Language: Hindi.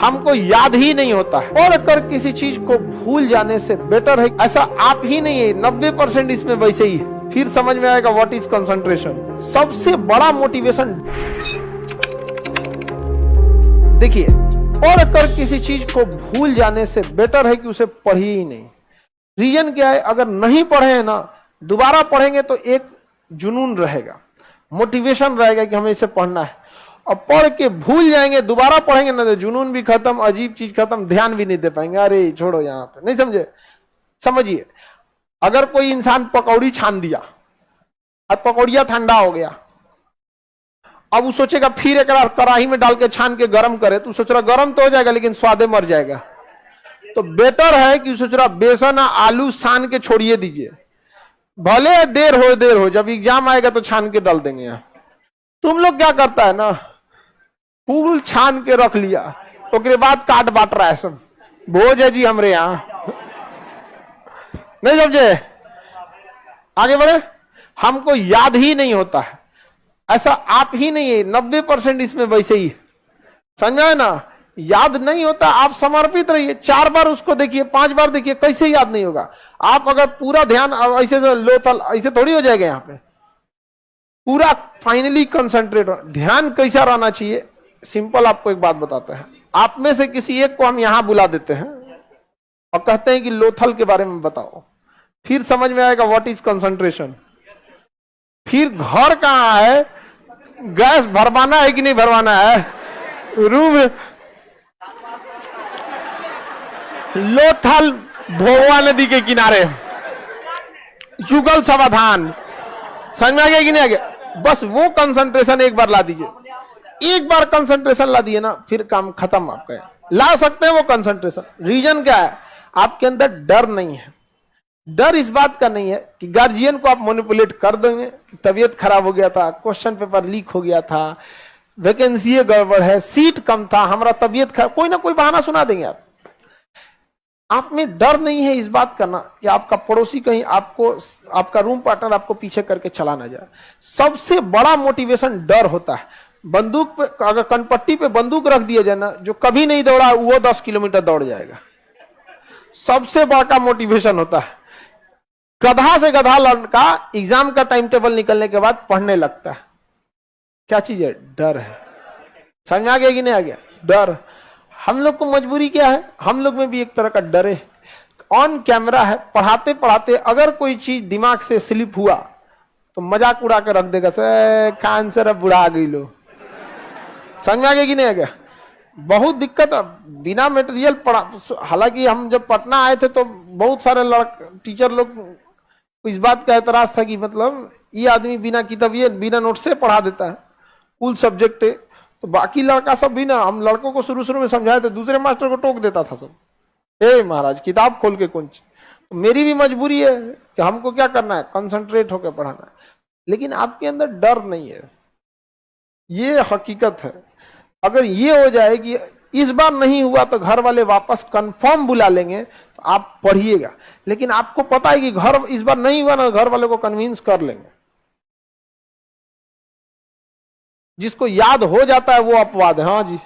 हमको याद ही नहीं होता है। पढ़ कर किसी चीज को भूल जाने से बेटर है ऐसा आप ही नहीं है, 90% इसमें वैसे ही है। फिर समझ में आएगा व्हाट इज कंसंट्रेशन। सबसे बड़ा मोटिवेशन, देखिए, पढ़ कर किसी चीज को भूल जाने से बेटर है कि उसे पढ़िए ही नहीं। रीजन क्या है, अगर नहीं पढ़े हैं ना, दोबारा पढ़ेंगे तो एक जुनून रहेगा, मोटिवेशन रहेगा कि हमें इसे पढ़ना है। और पढ़ के भूल जाएंगे, दोबारा पढ़ेंगे ना तो जुनून भी खत्म, अजीब चीज खत्म, ध्यान भी नहीं दे पाएंगे। अरे छोड़ो यहाँ पे, नहीं समझे। समझिए, अगर कोई इंसान पकौड़ी छान दिया और पकौड़िया ठंडा हो गया, अब वो सोचेगा फिर एक कढ़ाई में डाल के छान के गर्म करे, तो सोच रहा गर्म तो हो जाएगा लेकिन स्वादे मर जाएगा। तो बेटर है कि सोच रहा बेसन आलू छान के छोड़िए दीजिए, भले देर हो, जब एग्जाम आएगा तो छान के डाल देंगे। यहाँ तुम लोग क्या करता है ना, फूल छान के रख लिया, तो उसके बाद काट बांट रहा है सब, भोज है जी हमरे यहाँ, नहीं समझे। आगे बढ़े, हमको याद ही नहीं होता है ऐसा आप ही नहीं है, 90% इसमें वैसे ही। समझा ना, याद नहीं होता। आप समर्पित रहिए, 4 बार उसको देखिए, 5 बार देखिए, कैसे याद नहीं होगा। आप अगर पूरा ध्यान ऐसे लोथल ऐसे थोड़ी हो जाएगा। यहाँ पे पूरा फाइनली कंसंट्रेट, ध्यान कैसा रहना चाहिए। सिंपल आपको एक बात बताते हैं, आप में से किसी एक को हम यहां बुला देते हैं और कहते हैं कि लोथल के बारे में बताओ, फिर समझ में आएगा व्हाट इज कंसंट्रेशन। फिर घर कहां है, गैस भरवाना है कि नहीं भरवाना है, रूम लोथल भोगवा नदी के किनारे, युगल समाधान, समझ में आ गया कि नहीं आ गया। बस वो कंसंट्रेशन एक बार ला दीजिए, एक बार कंसंट्रेशन ला दिए ना, फिर काम खत्म। आपका ला सकते हैं वो कंसंट्रेशन। रीजन क्या है, आपके अंदर डर नहीं है। डर इस बात का नहीं है कि गार्जियन को आप मैनिपुलेट कर देंगे, तबीयत खराब हो गया था, क्वेश्चन पेपर लीक हो गया था, वैकेंसी गड़बड़ है, सीट कम था, हमारा तबीयत खराब, कोई ना कोई बहाना सुना देंगे। आप में डर नहीं है इस बात का ना कि आपका पड़ोसी कहीं आपको, आपका रूम पार्टनर आपको पीछे करके चला ना जाए। सबसे बड़ा मोटिवेशन डर होता है। बंदूक पे, अगर कनपट्टी पे बंदूक रख दिया जाए ना, जो कभी नहीं दौड़ा वो 10 किलोमीटर दौड़ जाएगा। सबसे बड़ा मोटिवेशन होता है। गधा से गधा लड़का एग्जाम का टाइम टेबल निकलने के बाद पढ़ने लगता है। क्या चीज है, डर है। समझ आ गया कि नहीं आ गया, डर। हम लोग को मजबूरी क्या है, हम लोग में भी एक तरह का डर है। ऑन कैमरा है, पढ़ाते पढ़ाते अगर कोई चीज दिमाग से स्लिप हुआ तो मजाक उड़ा के रख देगा, से खान सर अब बुढ़ा गई लो। समझ आ गया कि नहीं आ गया। बहुत दिक्कत है बिना मटेरियल पढ़ा। हालांकि हम जब पटना आए थे तो बहुत सारे टीचर लोग को इस बात का एतराज था कि मतलब ये आदमी बिना किताबिये बिना नोट से पढ़ा देता है, कुल सब्जेक्ट है। तो बाकी लड़का सब भी ना, हम लड़कों को शुरू में समझाए थे, दूसरे मास्टर को टोक देता था सब, ए महाराज किताब खोल के कौन। तो मेरी भी मजबूरी है कि हमको क्या करना है, कंसंट्रेट होकर पढ़ाना है। लेकिन आपके अंदर डर नहीं है, ये हकीकत है। अगर ये हो जाए कि इस बार नहीं हुआ तो घर वाले वापस कंफर्म बुला लेंगे, तो आप पढ़िएगा। लेकिन आपको पता है कि घर इस बार नहीं हुआ ना, घर वाले को कन्विंस कर लेंगे। जिसको याद हो जाता है वो अपवाद है। हाँ जी।